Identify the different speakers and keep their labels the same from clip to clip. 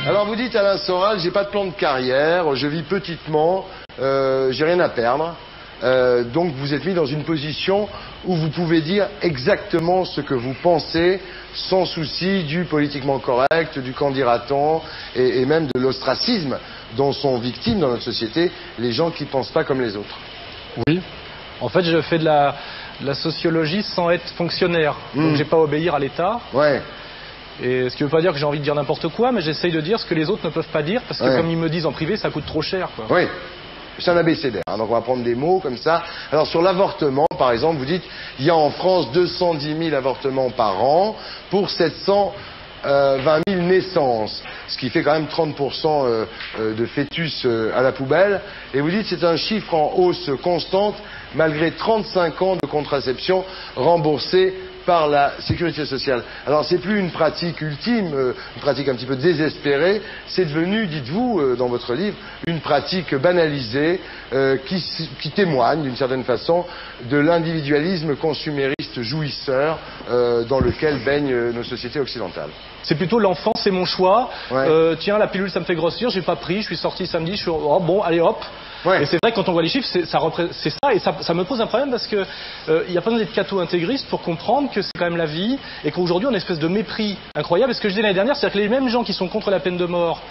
Speaker 1: Alors vous dites Alain Soral, j'ai pas de plan de carrière, je vis petitement, j'ai rien à perdre. Donc vous êtes mis dans une position où vous pouvez dire exactement ce que vous pensez sans souci du politiquement correct, du qu'en dira-t-on et même de l'ostracisme dont sont victimes dans notre société les gens qui pensent pas comme les autres.
Speaker 2: Oui, en fait je fais de la sociologie sans être fonctionnaire, donc j'ai pas à obéir à l'État.
Speaker 1: Ouais.
Speaker 2: Et ce qui veut pas dire que j'ai envie de dire n'importe quoi, mais j'essaye de dire ce que les autres ne peuvent pas dire parce que comme ils me disent en privé, ça coûte trop cher, quoi.
Speaker 1: Oui. C'est un abécédaire, hein, donc on va prendre des mots comme ça. Alors sur l'avortement, par exemple, vous dites il y a en France 210 000 avortements par an pour 720 000 naissances, ce qui fait quand même 30% de fœtus à la poubelle. Et vous dites c'est un chiffre en hausse constante malgré 35 ans de contraception remboursée par la sécurité sociale. Alors c'est plus une pratique ultime, une pratique un petit peu désespérée, c'est devenu, dites-vous dans votre livre, une pratique banalisée qui témoigne d'une certaine façon de l'individualisme consumériste jouisseur dans lequel baignent nos sociétés occidentales.
Speaker 2: C'est plutôt l'enfant, c'est mon choix.
Speaker 1: Ouais.
Speaker 2: Tiens, la pilule, ça me fait grossir, j'ai pas pris, je suis sorti samedi, je suis oh, bon, allez hop.
Speaker 1: Ouais.
Speaker 2: Et c'est vrai que quand on voit les chiffres, c'est ça, et ça me pose un problème parce que il y a pas besoin d'être catho-intégriste pour comprendre que c'est quand même la vie et qu'aujourd'hui on a une espèce de mépris incroyable. Et ce que je disais l'année dernière, c'est-à-dire que les mêmes gens qui sont contre la peine de mort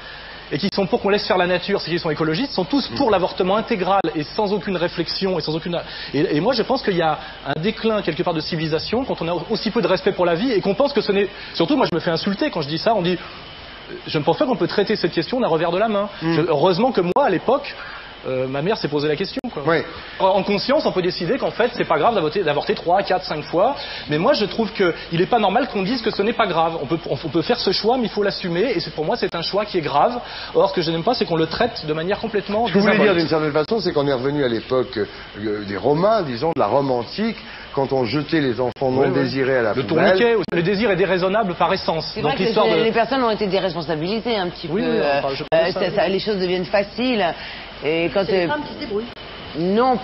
Speaker 2: et qui sont pour qu'on laisse faire la nature, c'est qu'ils sont écologistes, sont tous pour l'avortement intégral et sans aucune réflexion et sans aucune. Et moi, je pense qu'il y a un déclin quelque part de civilisation quand on a aussi peu de respect pour la vie et qu'on pense que ce n'est. Surtout, moi, je me fais insulter quand je dis ça. On dit, je ne pense pas qu'on peut traiter cette question d'un revers de la main. Heureusement que moi, à l'époque. Ma mère s'est posé la question, quoi.
Speaker 1: Oui.
Speaker 2: En conscience, on peut décider qu'en fait, c'est pas grave d'avorter 3, 4, 5 fois. Mais moi, je trouve qu'il n'est pas normal qu'on dise que ce n'est pas grave. On peut faire ce choix, mais il faut l'assumer. Et pour moi, c'est un choix qui est grave. Or, ce que je n'aime pas, c'est qu'on le traite de manière complètement.
Speaker 1: Ce que vous voulez dire d'une certaine façon, c'est qu'on est revenu à l'époque des Romains, disons, de la Rome antique, quand on jetait les enfants non désirés à la poubelle.
Speaker 2: Le tourniquet, le désir est déraisonnable par essence.
Speaker 3: C'est vrai que les personnes ont été des responsabilités un petit peu. Les choses deviennent faciles. Et quand
Speaker 4: c'est les femmes qui se débrouillent.
Speaker 3: Non,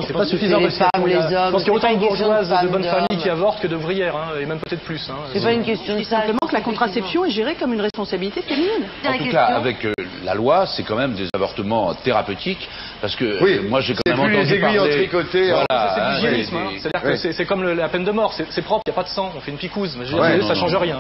Speaker 2: c'est pas suffisant.
Speaker 3: Les femmes, les hommes.
Speaker 2: Je pense qu'il y a autant de bourgeoises de bonnes familles qui avortent que d'ouvrières, et même peut-être plus.
Speaker 3: C'est pas une question de ça.
Speaker 4: Simplement que la contraception est gérée comme une responsabilité féminine.
Speaker 5: En tout cas, avec la loi, c'est quand même des avortements thérapeutiques, parce que moi j'ai quand même entendu
Speaker 1: les aiguilles en tricoté.
Speaker 2: Voilà, c'est de l'hygiénisme. C'est-à-dire que c'est comme la peine de mort, c'est propre, il n'y a pas de sang, on fait une picouse, mais ça change rien.